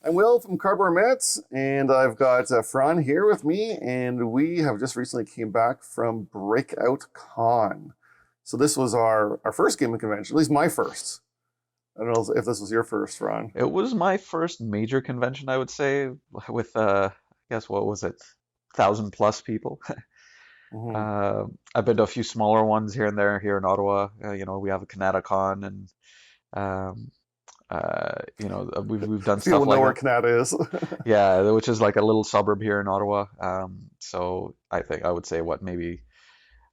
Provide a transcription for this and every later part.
I'm Will from Cardboard Mets, and I've got Faran here with me, and we have just recently came back from Breakoutcon. So this was our first gaming convention, at least my first. I don't know if this was your first, Faran. It was my first major convention, I would say, with I guess what was it, 1,000 plus people. Hmm. I've been to a few smaller ones here and there here in Ottawa. We have a CanadaCon, and um, we've done stuff People know like where that. Canada is. Yeah, which is like a little suburb here in Ottawa. So I think I would say what maybe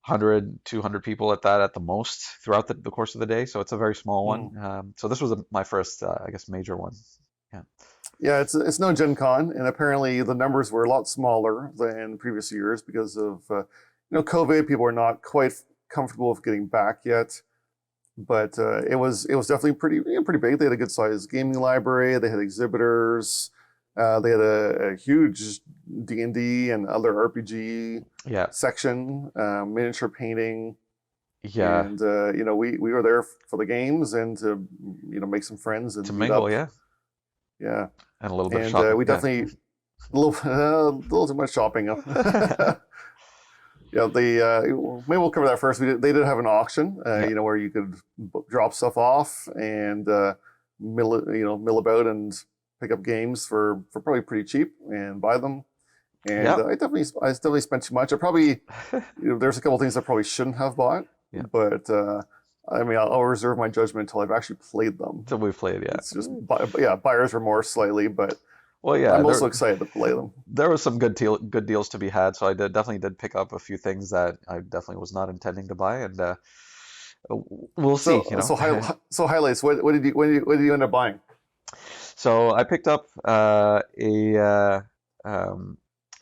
100, 200 people at that at the most throughout the course of the day. So it's a very small Mhm. one. So this was my first, I guess, major one. Yeah. Yeah, it's no Gen Con, and apparently the numbers were a lot smaller than previous years because of COVID. People are not quite comfortable with getting back yet. But it was definitely pretty big. They had a good sized gaming library. They had exhibitors. They had a huge D&D and other RPG Yeah. section, miniature painting, Yeah. and we were there for the games and to make some friends To and meet mingle, up. yeah. Yeah, And a little bit of and shopping, we yeah. definitely a little too much shopping. Yeah, maybe we'll cover that first. They did have an auction, Yeah. where you could drop stuff off and mill about and pick up games for probably pretty cheap and buy them. And Yeah. I definitely spent too much. I probably there's a couple things I probably shouldn't have bought, Yeah. but I mean I'll reserve my judgment until I've actually played them. So we've played, yeah. It's just yeah, buyer's remorse slightly, but Well, yeah, I'm also excited to play them. there was some good deals to be had, so definitely did pick up a few things that I definitely was not intending to buy, and we'll see, So so highlights. What did you end up buying? So I picked up a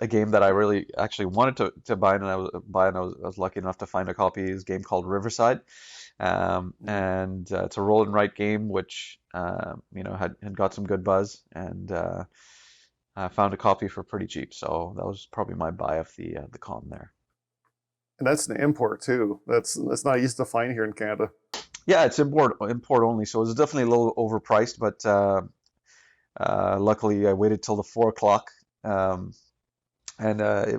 game that I really actually wanted to buy, and I was lucky enough to find a copy. It's a game called Riverside, and it's a roll and write game which had got some good buzz, and I found a copy for pretty cheap. So that was probably my buy of the con there. And that's an import too. That's not easy to find here in Canada. Yeah, it's import only, so it's definitely a little overpriced, but luckily I waited till the 4 o'clock. And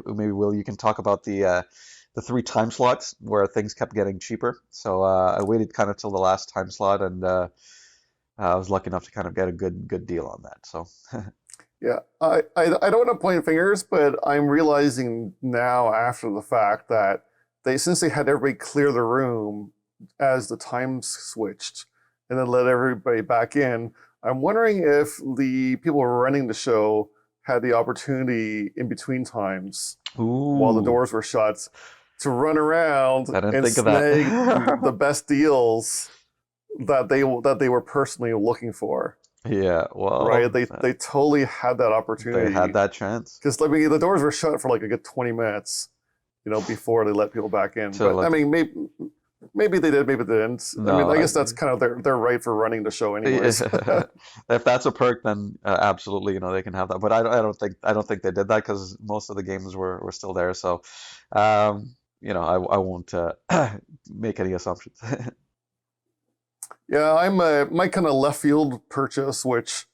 maybe Will, you can talk about the three time slots where things kept getting cheaper. So I waited kind of till the last time slot, and I was lucky enough to kind of get a good deal on that. So Yeah, I don't want to point fingers, but I'm realizing now after the fact that since they had everybody clear the room as the time switched and then let everybody back in, I'm wondering if the people running the show had the opportunity in between times while the ooh, doors were shut to run around I didn't and think of snag the that. best deals that they were personally looking for. Yeah, Right? well, They totally had that they had opportunity that chance because I mean the doors were shut for like a good 20 minutes, before they let people back in. to But I let. mean, maybe they did, maybe they didn't. I mean, No, I guess that's kind of their right for running the show, anyways. yeah. If that's a perk, then absolutely, they can have that. But I don't think they did that because most of the games were still there. So, I won't make any assumptions. Yeah, I'm my kind of left field purchase, which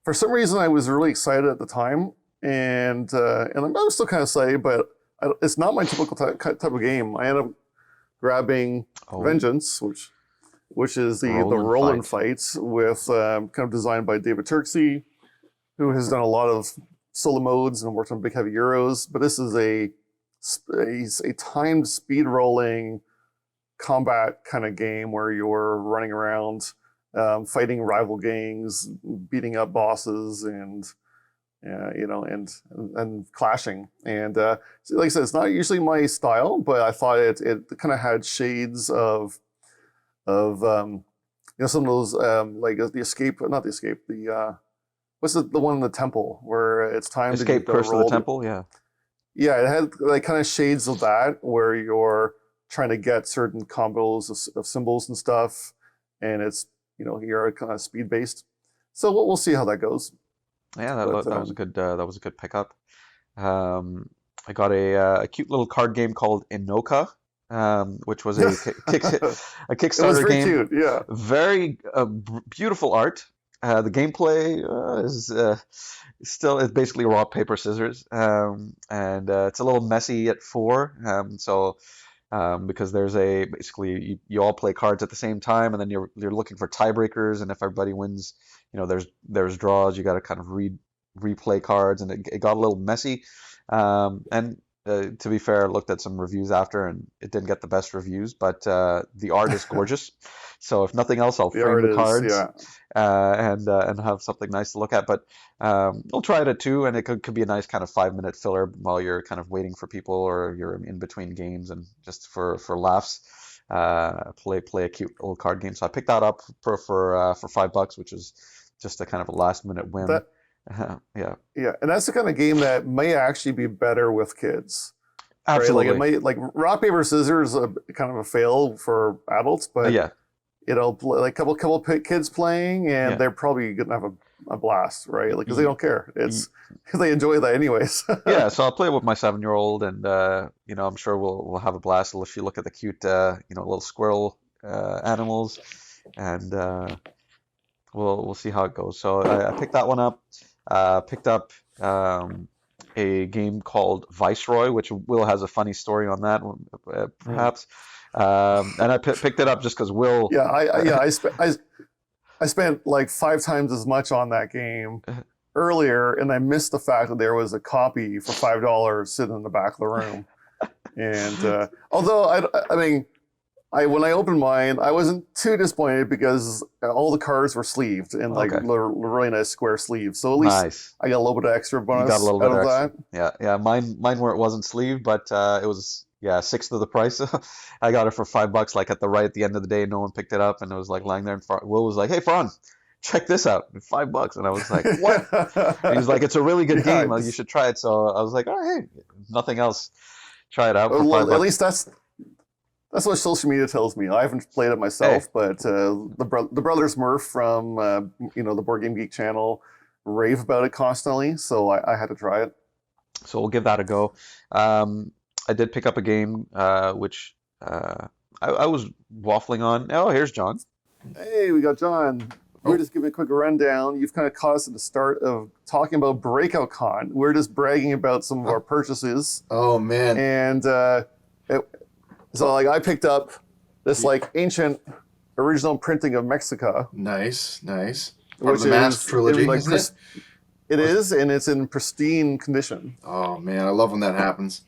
for some reason I was really excited at the time, and I'm still kind of excited, but it's not my typical type of game. I end up grabbing Oh, Vengeance, which is the roll and roll and fight. fight with kind of designed by David Turksey, who has done a lot of solo modes and worked on big heavy Euros. But this is a timed speed rolling combat kind of game where you're running around, fighting rival gangs, beating up bosses, and and clashing. And so like I said, it's not usually my style, but I thought it kind of had shades of some of those like the escape, not the escape, the what's the one in the temple where it's time to Escape go Curse of the roll. Temple. Yeah. Yeah, it had like kind of shades of that where you're trying to get certain combos of symbols and stuff, and it's you're kind of speed based. So we'll see how that goes. Yeah, But that was a good pickup. Um, I got a cute little card game called Inoka, which was it a was Kickstarter very game. cute. Yeah. Very beautiful art. The gameplay is still it's basically rock paper scissors, and it's a little messy at four. Because there's basically you all play cards at the same time, and then you're looking for tiebreakers, and if everybody wins, there's draws. You got to kind of replay cards, and it got a little messy. And to be fair, I looked at some reviews after, and it didn't get the best reviews, but the art is gorgeous. So if nothing else, I'll The frame art the is, cards yeah. and have something nice to look at. But I'll try it at two, and it could be a nice kind of 5 minute filler while you're kind of waiting for people or you're in between games, and just for laughs, play a cute little card game. So I picked that up for $5, which is just a kind of a last minute whim. That Yeah, Yeah, and that's the kind of game that may actually be better with kids, right? Like it absolutely. might like rock paper scissors, kind of a fail for adults, but Yeah, like couple kids playing, and yeah. they're probably gonna have a blast, right? Like because they Y- don't care. y- It's because they enjoy that anyways. Yeah, so I'll play with my 7-year-old, and I'm sure we'll have a blast. If you look at the cute, little squirrel animals, and we'll see how it goes. So I picked that one up. Picked up a game called Viceroy, which Will has a funny story on that one, Mm. perhaps. And I picked it up just because Will. Yeah, I spent like 5 times as much on that game earlier, and I missed the fact that there was a copy for $5 sitting in the back of the room. And although I mean, when I opened mine, I wasn't too disappointed because all the cards were sleeved in like Okay, really nice square sleeves. So at least nice. I got a little bit of extra You got a bonus little out bit of extra. that. Yeah, yeah. Mine where it wasn't sleeved, but it was sixth of the price. I got it for $5, like at the end of the day. No one picked it up, and it was like lying there. And Will was like, "Hey, Faran, check this out, $5." And I was like, "What?" And he's like, "It's a really good Yeah, game. You should try it." So I was like, "Oh, hey, nothing else. Try it out for five well, at bucks." least that's what social media tells me. I haven't played it Hey, myself, but the brothers Murph from the Board Game Geek channel rave about it constantly, so I had to try it. so we'll give that a go. Um, I did pick up a game which I was waffling on. Oh, here's John. Hey, we got John. We're Oh, just giving a quick rundown. You've kind of caught us at the start of talking about BreakoutCon. We're just bragging about some of our purchases, oh man. and it, so like I picked up this like ancient original printing of Mexico, Nice, nice. Part of which the Mask is in trilogy, like isn't it? it is, and it's in pristine condition. Oh man, I love when that happens.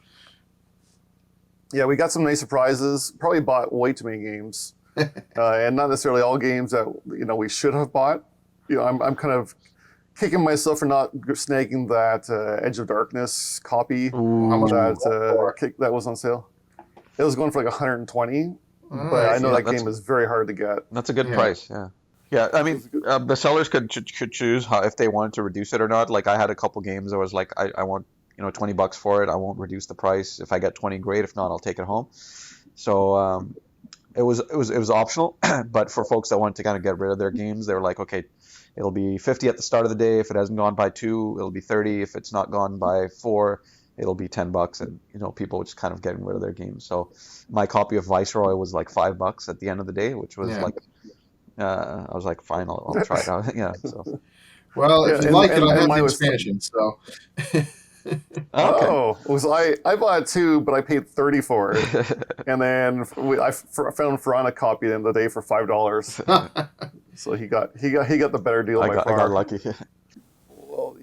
Yeah, we got some nice surprises. Probably bought way too many games, and not necessarily all games that we should have bought. I'm kind of kicking myself for not snagging that Edge of Darkness copy How much Ooh, was that for? that was on sale. It was going for like 120, All but I right. know yeah, that game is very hard to get. that's a good Yeah. price. Yeah, yeah. I It mean, was good. the sellers could choose if they wanted to reduce it or not. Like I had a couple games that was like, I want $20 for it. I won't reduce the price. If I get 20, great. If not, I'll take it home. So it was optional. But for folks that wanted to kind of get rid of their games, they were like, okay, it'll be 50 at the start of the day. If it hasn't gone by 2, it'll be 30. If it's not gone by 4, it'll be $10. And people just kind of getting rid of their games. So my copy of Viceroy was like $5 at the end of the day, which was Yeah. like I was like, fine, I'll try it out. Yeah. So Well, Yeah, if you like it, I'll and have the mine was. expansion. So, okay. Oh, I bought 2, but I paid 30 for it, and then found Faran a copy in the day for $5. So he got the better deal I by got far. lucky. Well,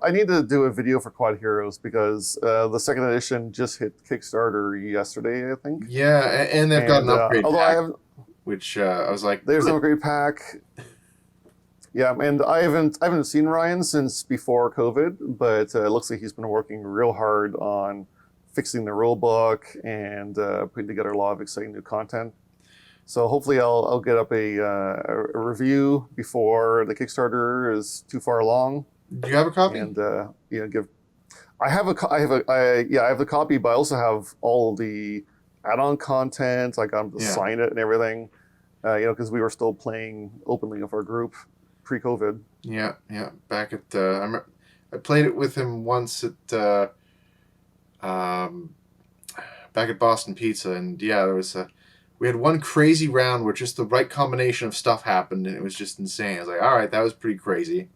I need to do a video for Quodd Heroes because the second edition just hit Kickstarter yesterday, I think. yeah, and they've got And an upgrade although pack, which I was like, there's good. no great pack. Yeah, and I haven't seen Ryan since before COVID, but it looks like he's been working real hard on fixing the rule book and putting together a lot of exciting new content. So hopefully I'll get up a review before the Kickstarter is too far along, Do you have a copy? and give. I have I have the copy, but I also have all the add-on content. I got him to Yeah. sign it and everything. Because we were still playing openly with our group pre-COVID. Yeah, yeah. Back at I played it with him once at um, back at Boston Pizza, and yeah, there was we had one crazy round where just the right combination of stuff happened, and it was just insane. I was like, all right, that was pretty crazy,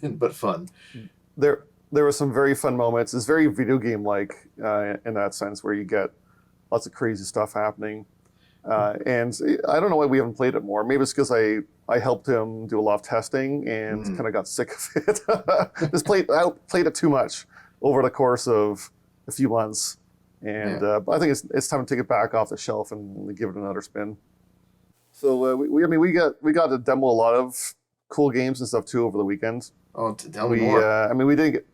but fun. There were some very fun moments. It's very video game like in that sense, where you get lots of crazy stuff happening. And I don't know why we haven't played it more. Maybe it's because I helped him do a lot of testing and kind of got sick of it. I played it too much over the course of a few months, and but I think it's time to take it back off the shelf and give it another spin. So we got to demo a lot of cool games and stuff too over the weekend. Oh, tell me more. We didn't get.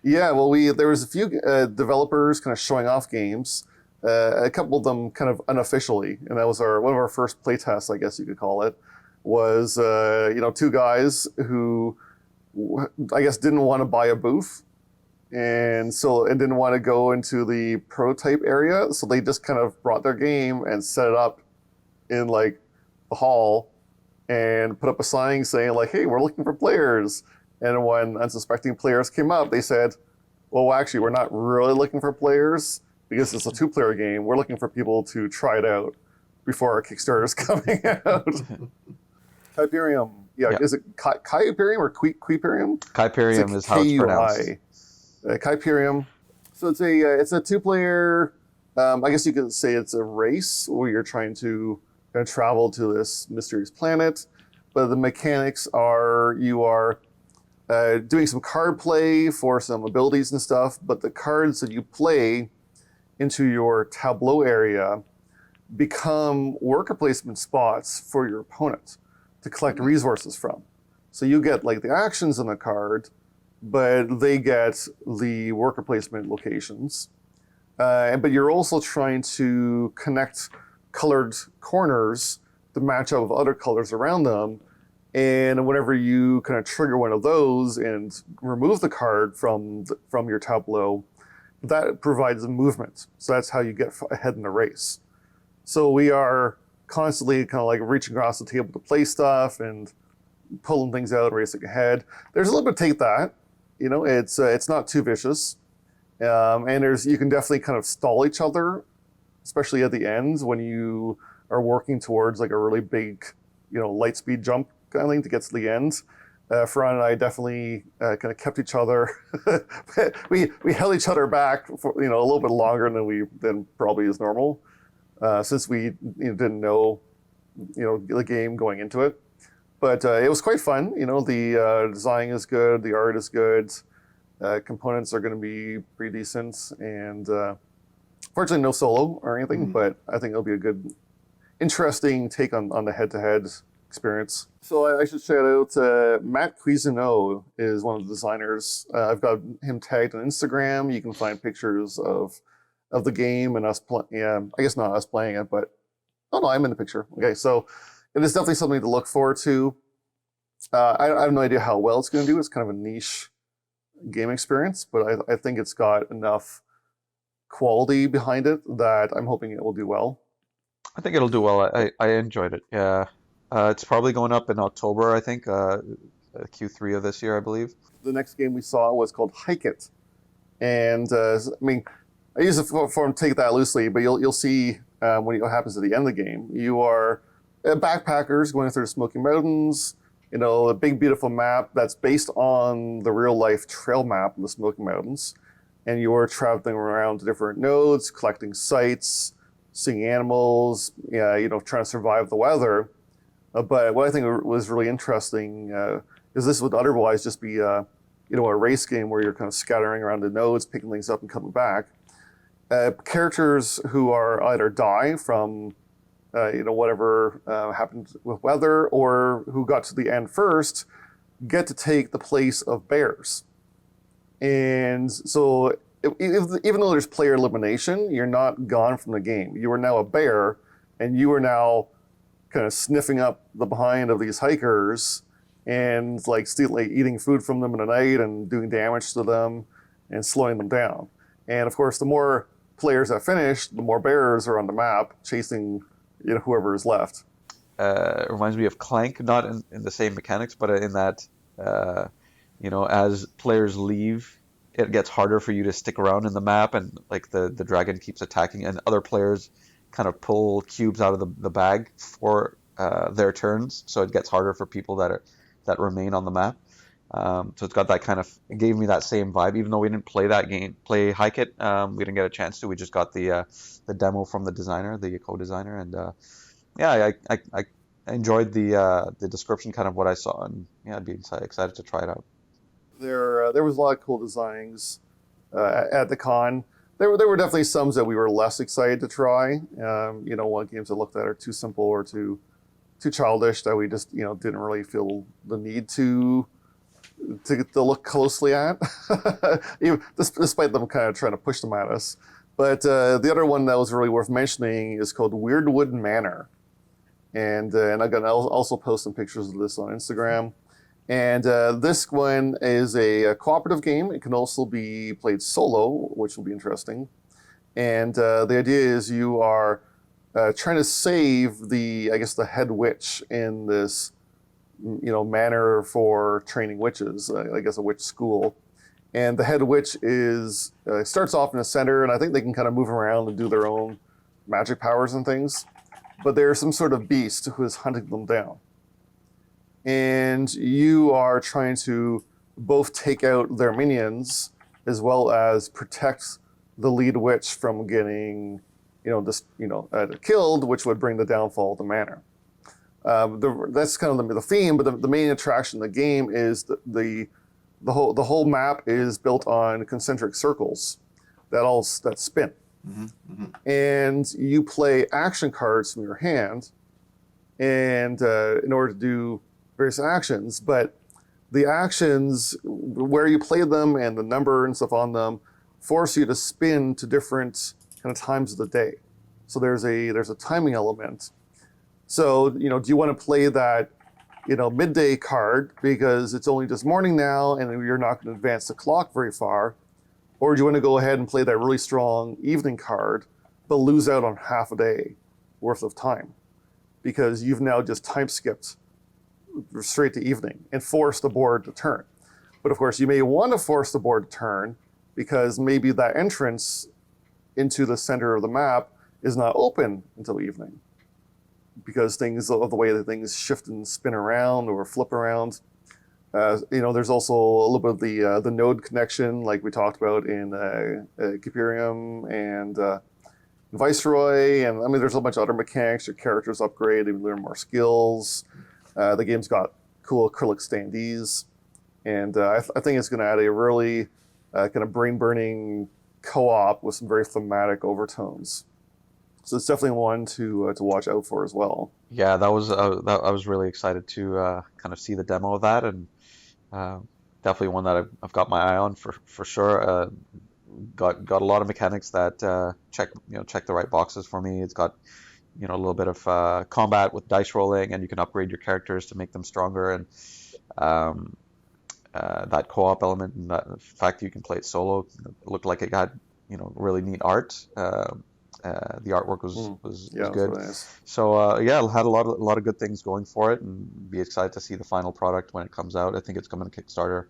Yeah, well, there was a few developers kind of showing off games. A couple of them kind of unofficially, and that was one of our first playtests, I guess you could call it. Was two guys who I guess didn't want to buy a booth, and didn't want to go into the prototype area, so they just kind of brought their game and set it up in like the hall, and put up a sign saying like, "Hey, we're looking for players." And when unsuspecting players came up, they said, "Well, actually, we're not really looking for players because it's a 2-player game. We're looking for people to try it out before our Kickstarter is coming out." Kuiperium. Yeah, is it Kuiperium or Kuiperium? Kuiperium is how it's pronounced. Kuiperium. So it's a 2-player. I guess you could say it's a race where you're trying to travel to this mysterious planet. But the mechanics are you are doing some card play for some abilities and stuff. But the cards that you play into your tableau area become worker placement spots for your opponent to collect resources from. So you get like the actions on the card, but they get the worker placement locations. But you're also trying to connect colored corners to match up with other colors around them. And whenever you kind of trigger one of those and remove the card from your tableau, that provides a movement. So that's how you get ahead in the race. So we are constantly kind of like reaching across the table to play stuff and pulling things out, racing ahead. There's a little bit of take that, it's not too vicious. And you can definitely kind of stall each other, especially at the ends when you are working towards like a really big, light speed jump kind of thing to get to the end. Faran and I definitely kind of kept each other. we held each other back for a little bit longer than probably is normal, since we didn't know the game going into it. But it was quite fun. The design is good, the art is good, components are going to be pretty decent, and fortunately no solo or anything. But I think it'll be a good, interesting take on the head-to-head experience. So I should shout out Matt Cuisinot is one of the designers. I've got him tagged on Instagram. You can find pictures of the game and us I guess not us playing it, but I'm in the picture. Okay, so it is definitely something to look forward to. I have no idea how well it's going to do. It's kind of a niche game experience, but I think it's got enough quality behind it that I'm hoping it will do well. I think it'll do well. I enjoyed it. Yeah. It's probably going up in October, I think, Q3 of this year, I believe. The next game we saw was called HikeIt. And I use the form take that loosely, but you'll see what happens at the end of the game. You are backpackers going through the Smoky Mountains, a big, beautiful map that's based on the real-life trail map of the Smoky Mountains. And you're traveling around to different nodes, collecting sites, seeing animals, trying to survive the weather. But what I think was really interesting is this would otherwise just be a race game where you're kind of scattering around the nodes, picking things up and coming back. Characters who are either die from whatever happened with weather, or who got to the end first, get to take the place of bears. And so even though there's player elimination, you're not gone from the game. You are now a bear, and you are now kind of sniffing up the behind of these hikers and eating food from them in the night and doing damage to them and slowing them down. And of course, the more players that finish, the more bears are on the map chasing whoever is left. It reminds me of Clank, not in the same mechanics, but in that as players leave, it gets harder for you to stick around in the map, and like the dragon keeps attacking, and other players kind of pull cubes out of the bag for their turns, so it gets harder for people that remain on the map. So it's got that kind of, it gave me that same vibe, even though we didn't play HikeIt. We didn't get a chance to. We just got the demo from the designer, the co-designer, and yeah, I enjoyed the description, kind of what I saw, and yeah, I'd be excited to try it out. There was a lot of cool designs at the con. There were definitely some that we were less excited to try. One games that looked at are too simple or too childish that we just didn't really feel the need to look closely at, even despite them kind of trying to push them at us. But the other one that was really worth mentioning is called Weirdwood Manor, and I'm gonna also post some pictures of this on Instagram. And this one is a cooperative game. It can also be played solo, which will be interesting. And the idea is you are trying to save the head witch in this manor for training witches, I guess a witch school. And the head witch starts off in the center, and I think they can kind of move around and do their own magic powers and things. But there's some sort of beast who is hunting them down. And you are trying to both take out their minions as well as protect the lead witch from getting, killed, which would bring the downfall of the manor. That's kind of the theme, but the main attraction of the game is the whole map is built on concentric circles that spin. Mm-hmm. Mm-hmm. And you play action cards from your hand, and in order to do various actions, but the actions, where you play them and the number and stuff on them, force you to spin to different kind of times of the day. So there's a timing element. So, do you want to play that, midday card because it's only just morning now and you're not going to advance the clock very far? Or do you want to go ahead and play that really strong evening card, but lose out on half a day worth of time because you've now just time skipped straight to evening and force the board to turn? But of course, you may want to force the board to turn because maybe that entrance into the center of the map is not open until evening because things of the way that things shift and spin around or flip around. There's also a little bit of the node connection, like we talked about in Kuiperium and Viceroy, and I mean, there's a bunch of other mechanics. Your characters upgrade, you learn more skills. The game's got cool acrylic standees, and I think it's going to add a really kind of brain-burning co-op with some very thematic overtones. So it's definitely one to watch out for as well. Yeah, I was really excited to kind of see the demo of that, and definitely one that I've got my eye on for sure. Got a lot of mechanics that check the right boxes for me. It's got a little bit of combat with dice rolling, and you can upgrade your characters to make them stronger, and that co-op element, and the fact that you can play it solo, it looked like it had really neat art. The artwork was good. Really nice. So it had a lot of good things going for it, and be excited to see the final product when it comes out. I think it's coming to Kickstarter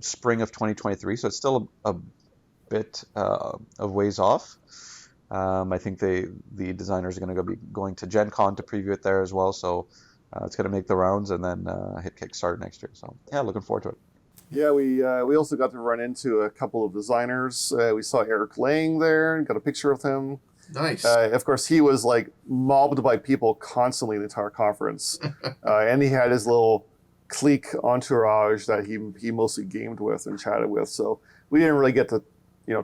spring of 2023, so it's still a bit of ways off. I think the designers are going to be going to Gen Con to preview it there as well, so it's going to make the rounds and then hit Kickstarter next year. So yeah, looking forward to it. Yeah, we also got to run into a couple of designers. We saw Eric Lang there and got a picture of him. Nice. Of course, he was like mobbed by people constantly the entire conference, and he had his little clique entourage that he mostly gamed with and chatted with. So we didn't really get to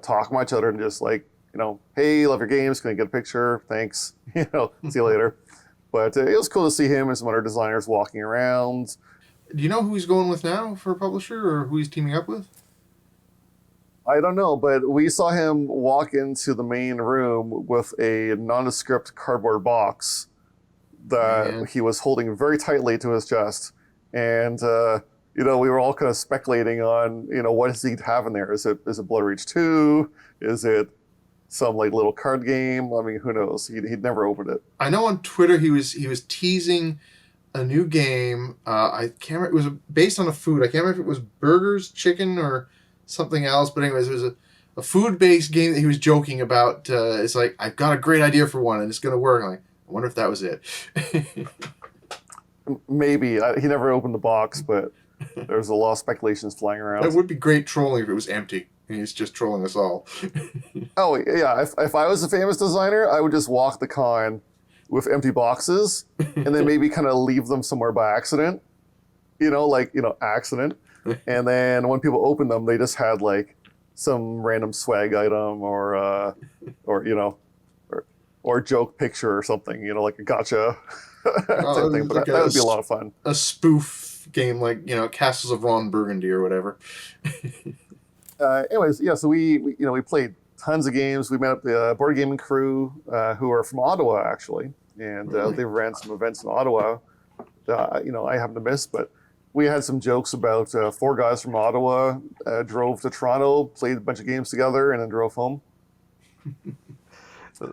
talk much other than just like hey, love your games. Can I get a picture? Thanks. See you later. But it was cool to see him and some other designers walking around. Do you know who he's going with now for a publisher, or who he's teaming up with? I don't know, but we saw him walk into the main room with a nondescript cardboard box that he was holding very tightly to his chest. And, we were all kind of speculating on, what does he have in there? Is it Blood Rage 2? Is it some like little card game? I mean, who knows? He'd never opened it. I know on Twitter he was teasing a new game. I can't remember. It was based on a food. I can't remember if it was burgers, chicken, or something else. But anyways, it was a food-based game that he was joking about. It's like, I've got a great idea for one, and it's going to work. I'm like, I wonder if that was it. Maybe. He never opened the box, but there's a lot of speculations flying around. That would be great trolling if it was empty, and he's just trolling us all. Oh, yeah. If I was a famous designer, I would just walk the con with empty boxes and then maybe kind of leave them somewhere by accident. Accident. And then when people open them, they just had like some random swag item or joke picture or something, like a gotcha type thing. But like that would be a lot of fun. A spoof game like, Castles of Ron Burgundy or whatever. Anyways, yeah, so we played tons of games. We met up the board gaming crew who are from Ottawa, actually. And Really? they ran some events in Ottawa that, I happen to miss. But we had some jokes about 4 guys from Ottawa drove to Toronto, played a bunch of games together, and then drove home.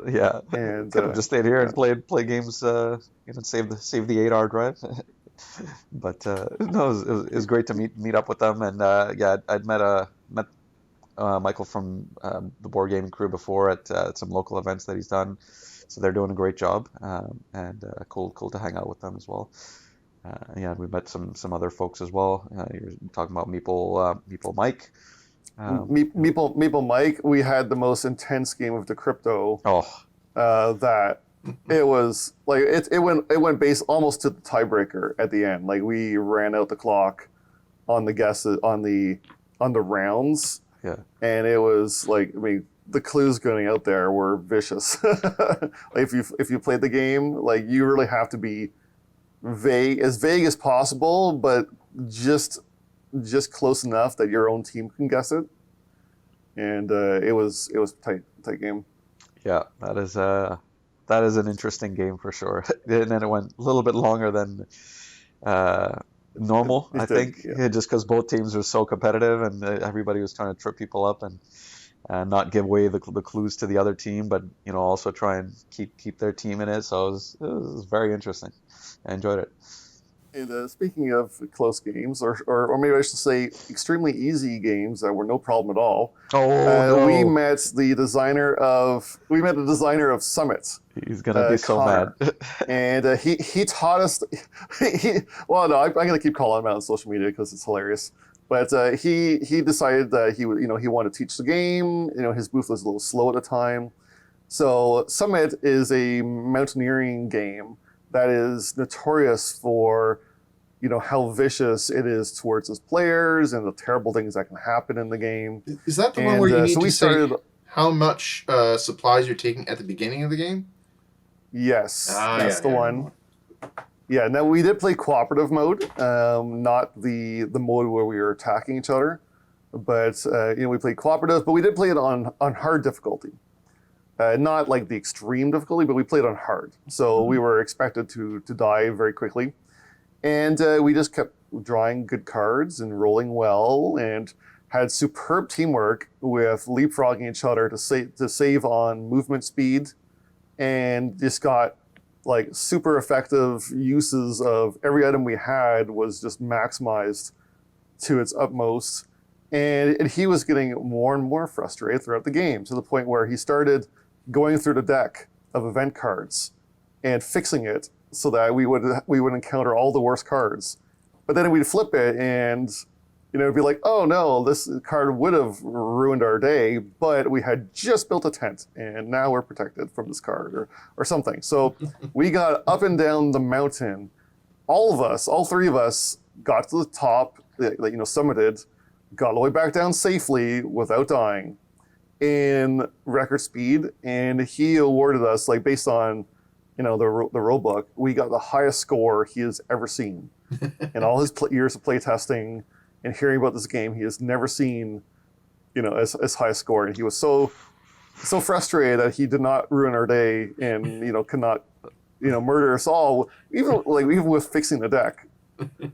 Yeah, And could have just stayed here and play games, save the 8-hour drive. But no, it was great to meet up with them, and I'd met Michael from the board gaming crew before at some local events that he's done, so they're doing a great job, and cool to hang out with them as well. We met some other folks as well. You're talking about Meeple Mike. Meeple Mike, we had the most intense game of Decrypto. That it was like it went base almost to the tiebreaker at the end. Like we ran out the clock on the guesses on the rounds. Yeah. And it was like, the clues going out there were vicious. Like if you played the game, like you really have to be vague as possible, but just close enough that your own team can guess it. And it was a tight game. Yeah, that is an interesting game for sure. And then it went a little bit longer than normal, I think, just because both teams were so competitive and everybody was trying to trip people up and not give away the clues to the other team, but also try and keep their team in it. So it was very interesting. I enjoyed it. And speaking of close games, or maybe I should say extremely easy games that were no problem at all. No. We met the designer of Summit. He's gonna be so Connor. mad. And he taught us. I'm gonna keep calling him out on social media because it's hilarious. But he decided that he wanted to teach the game. His booth was a little slow at the time. So Summit is a mountaineering game that is notorious for, how vicious it is towards its players and the terrible things that can happen in the game. Is that the one where you need to started, say how much supplies you're taking at the beginning of the game? Yes, that's the one. Yeah, now we did play cooperative mode, not the mode where we were attacking each other. But, we played cooperative, but we did play it on hard difficulty. Not like the extreme difficulty, but we played on hard. So we were expected to die very quickly. And we just kept drawing good cards and rolling well and had superb teamwork with leapfrogging each other to save on movement speed, and just got like super effective uses of every item we had was just maximized to its utmost. And he was getting more and more frustrated throughout the game, to the point where he started going through the deck of event cards and fixing it so that we would encounter all the worst cards. But then we'd flip it and it'd be like, oh no, this card would have ruined our day, but we had just built a tent and now we're protected from this card or something. So we got up and down the mountain. All 3 of us got to the top, summited, got all the way back down safely without dying in record speed. And he awarded us, like based on, the rule book, we got the highest score he has ever seen. In all his years of playtesting and hearing about this game, he has never seen, as high a score. And he was so frustrated that he did not ruin our day and, could not, murder us all, even with fixing the deck.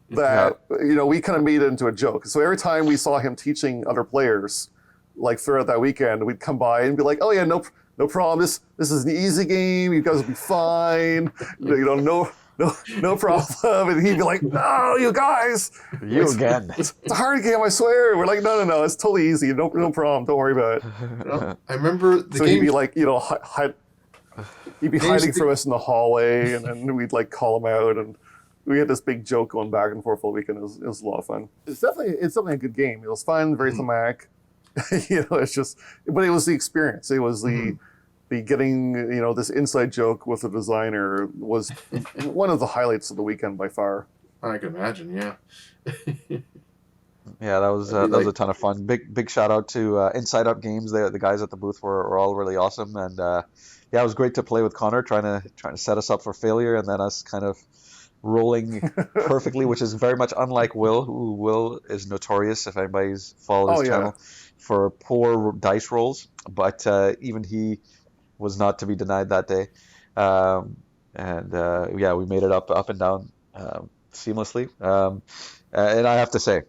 That, we kind of made it into a joke. So every time we saw him teaching other players, like throughout that weekend, we'd come by and be like, oh yeah, no problem. This is an easy game. You guys will be fine. no problem. And he'd be like, no, you guys. You again. It's a hard game, I swear. We're like, no, it's totally easy. No problem. Don't worry about it. I remember the So game. he'd be like, he'd be hiding from us in the hallway, and then we'd like call him out, and we had this big joke going back and forth all weekend. It was a lot of fun. It's definitely a good game. It was fun, very thematic. It's just, but it was the experience. It was the getting, this inside joke with the designer was one of the highlights of the weekend by far. I can imagine, yeah. Yeah, that was a ton of fun. Big shout out to Insideout Games. The guys at the booth were all really awesome, and yeah, it was great to play with Connor, trying to set us up for failure, and then us kind of rolling perfectly, which is very much unlike Will, who Will is notorious, if anybody's followed his channel, for poor dice rolls. But even he was not to be denied that day, and yeah, we made it up and down seamlessly. And I have to say,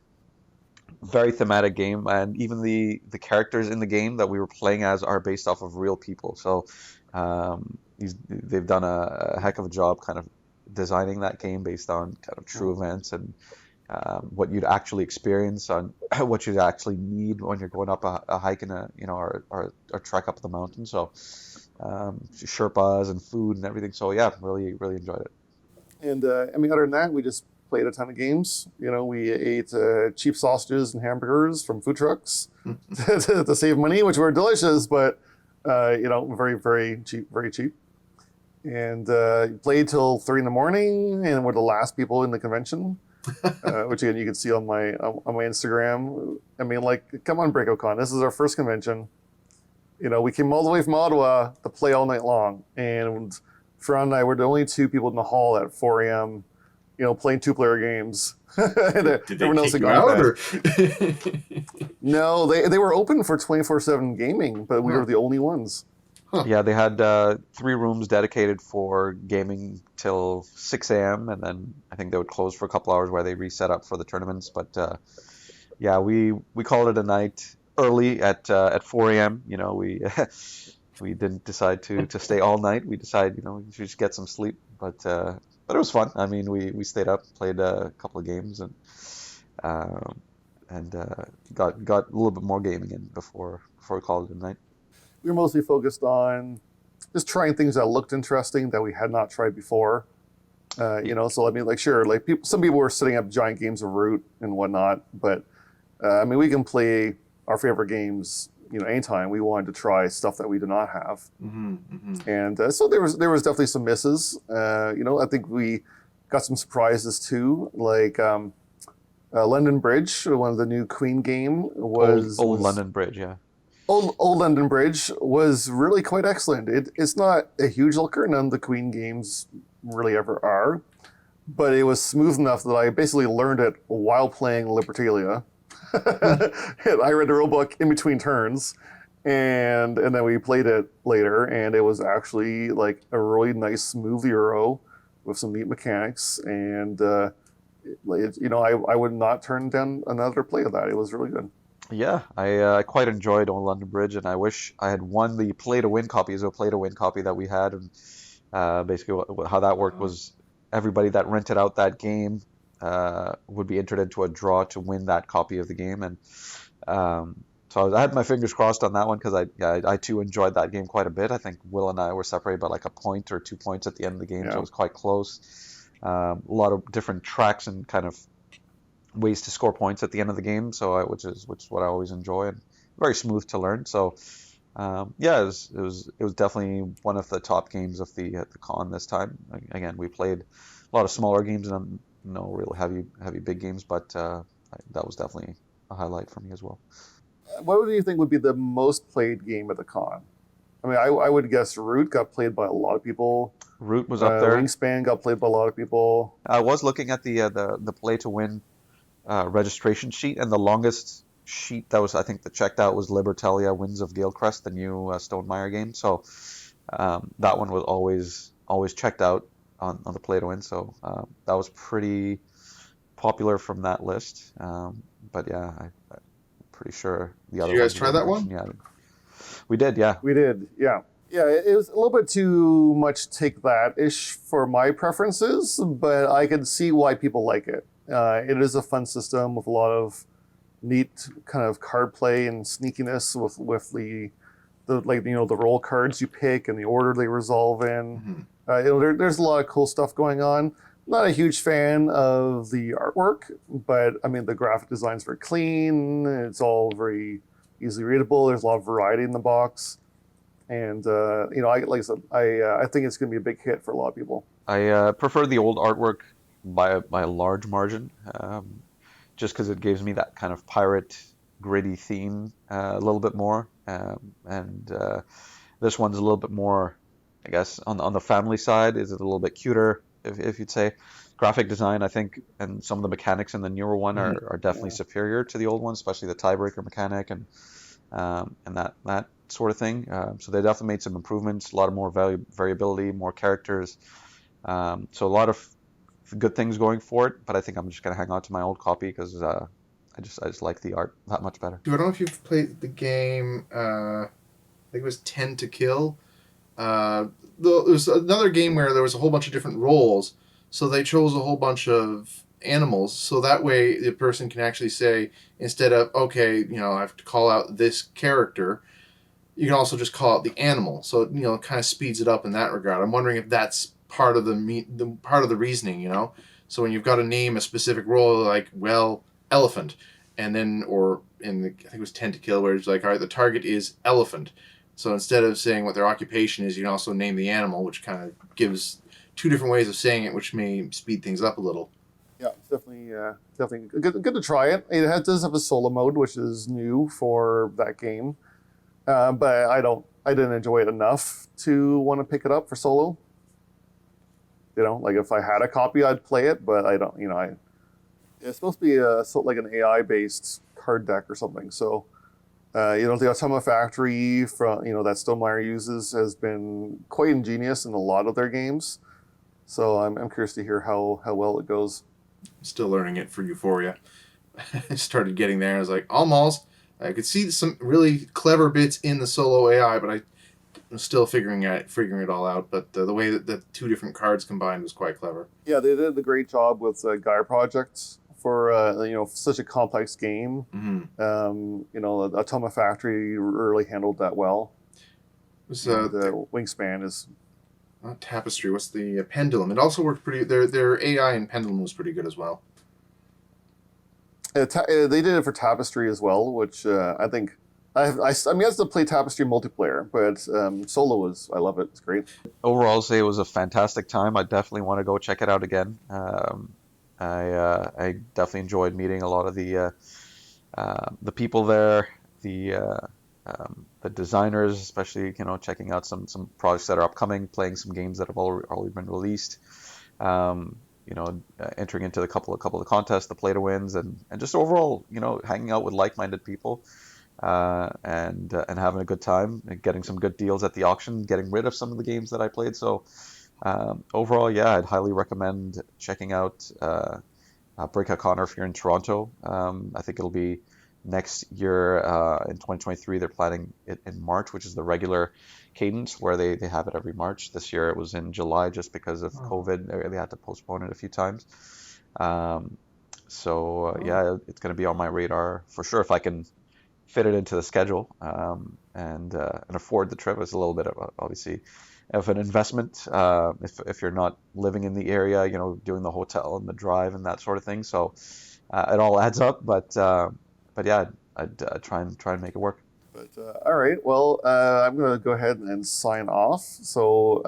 very thematic game, and even the characters in the game that we were playing as are based off of real people. So they've done a heck of a job kind of designing that game based on kind of true events and what you'd actually experience, on what you'd actually need when you're going up a hike in or a trek up the mountain. So Sherpas and food and everything. So yeah, really enjoyed it. And I mean, other than that, we just played a ton of games. We ate cheap sausages and hamburgers from food trucks to save money, which were delicious, but very, very cheap, very cheap. And played till 3 a.m, and we're the last people in the convention, which again you can see on my Instagram. I mean, like, come on, Breakoutcon, this is our first convention. We came all the way from Ottawa to play all night long, and Faran and I were the only two people in the hall at 4 a.m. Playing 2-player games. Did they kick you out, or? No, they were open for 24/7 gaming, but we were the only ones. Yeah, they had 3 rooms dedicated for gaming till 6 a.m. and then I think they would close for a couple hours while they reset up for the tournaments. But yeah, we called it a night early at 4 a.m. We didn't decide to stay all night. We decided we should just get some sleep. But it was fun. I mean, we stayed up, played a couple of games, and got a little bit more gaming in before we called it a night. We were mostly focused on just trying things that looked interesting that we had not tried before. So I mean, like, sure, like some people were setting up giant games of Root and whatnot, but I mean, we can play our favorite games, anytime we wanted to try stuff that we did not have. And so there was definitely some misses. I think we got some surprises too, like London Bridge, one of the new Queen game was old London Bridge, yeah. Old London Bridge was really quite excellent. It's not a huge looker. None of the Queen games really ever are. But it was smooth enough that I basically learned it while playing Libertalia. I read the rulebook in between turns, and then we played it later, and it was actually like a really nice, smooth Euro with some neat mechanics. And, I would not turn down another play of that. It was really good. Yeah, I quite enjoyed Old London Bridge, and I wish I had won the play-to-win copy. So a play-to-win copy that we had, and basically how that worked was everybody that rented out that game would be entered into a draw to win that copy of the game, and so I had my fingers crossed on that one because I too enjoyed that game quite a bit. I think Will and I were separated by like a point or 2 points at the end of the game, so it was quite close. A lot of different tracks and kind of ways to score points at the end of the game, so which is what I always enjoy, and very smooth to learn. So yeah, it was definitely one of the top games of the con this time. Again, we played a lot of smaller games and no real heavy big games, but that was definitely a highlight for me as well. What do you think would be the most played game at the con? I mean, I would guess Root got played by a lot of people. Root was up there. Wingspan got played by a lot of people. I was looking at the play to win registration sheet, and the longest sheet that was, I think, that checked out was Libertalia Winds of Galecrest, the new Stonemaier game. So that one was always checked out on the play to win. So that was pretty popular from that list. But yeah, I'm pretty sure the other. Did you guys try that one? Yeah, we did. Yeah, we did. Yeah. Yeah, it was a little bit too much take that-ish for my preferences, but I can see why people like it. It is a fun system with a lot of neat kind of card play and sneakiness with the like the roll cards you pick and the order they resolve in. There's a lot of cool stuff going on. Not a huge fan of the artwork, but I mean the graphic design's very clean. It's all very easily readable. There's a lot of variety in the box, and like I said, I think it's going to be a big hit for a lot of people. I prefer the old artwork by a large margin, just because it gives me that kind of pirate gritty theme a little bit more, and this one's a little bit more, I guess, on the family side. Is it a little bit cuter, if you'd say. Graphic design, I think, and some of the mechanics in the newer one are definitely superior to the old one, especially the tiebreaker mechanic and that sort of thing. So they definitely made some improvements, a lot of more variability, more characters. So a lot of good things going for it, but I think I'm just gonna hang on to my old copy because I just like the art that much better. I don't know if you've played the game. I think it was 10 to Kill. There was another game where there was a whole bunch of different roles, so they chose a whole bunch of animals, so that way the person can actually say, instead of, okay, I have to call out this character, you can also just call out the animal, so it kind of speeds it up in that regard. I'm wondering if that's part of the part of the reasoning, so when you've got to name a specific role, like, well, elephant, and then, or I think it was 10 to Kill, where it's like, all right, the target is elephant. So instead of saying what their occupation is, you can also name the animal, which kind of gives two different ways of saying it, which may speed things up a little. Yeah, it's definitely good to try it. It does have a solo mode, which is new for that game, but I didn't enjoy it enough to want to pick it up for solo. Like if I had a copy, I'd play it, but I don't. It's supposed to be like an AI-based card deck or something. So. The Automa Factory from that Stonemaier uses has been quite ingenious in a lot of their games, so I'm curious to hear how well it goes. Still learning it for Euphoria. I started getting there. I was like, almost. I could see some really clever bits in the solo AI, but I'm still figuring it all out. But the way that the two different cards combined was quite clever. Yeah, they did a great job with Gaia Project. For such a complex game, Automa Factory really handled that well. The Wingspan is not Tapestry. What's the Pendulum? It also worked pretty. Their AI and Pendulum was pretty good as well. They did it for Tapestry as well, which I think I have to play Tapestry multiplayer, but solo I love it. It's great. Overall, I'll say it was a fantastic time. I definitely want to go check it out again. I definitely enjoyed meeting a lot of the people there, the designers, especially checking out some projects that are upcoming, playing some games that have already been released, entering into a couple of contests, the play to wins, and just overall hanging out with like-minded people, and having a good time, and getting some good deals at the auction, getting rid of some of the games that I played. So. Overall, yeah, I'd highly recommend checking out Breakoutcon if you're in Toronto. I think it'll be next year in 2023. They're planning it in March, which is the regular cadence where they have it every March. This year it was in July just because of COVID. They had to postpone it a few times. Yeah, it's going to be on my radar for sure if I can fit it into the schedule and afford the trip. It's a little bit of obviously of an investment if you're not living in the area, doing the hotel and the drive and that sort of thing. So it all adds up, but yeah, I'd try and make it work. But all right, well, I'm going to go ahead and sign off. So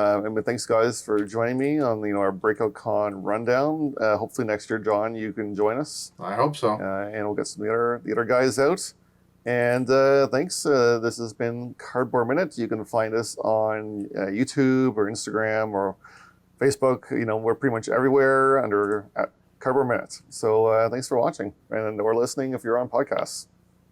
thanks guys for joining me on our BreakoutCon rundown. Hopefully next year, John, you can join us. I hope so. And we'll get some of the other guys out. And thanks. This has been Cardboard Minute. You can find us on YouTube or Instagram or Facebook. We're pretty much everywhere under at Cardboard Minute. So thanks for watching or listening if you're on podcasts.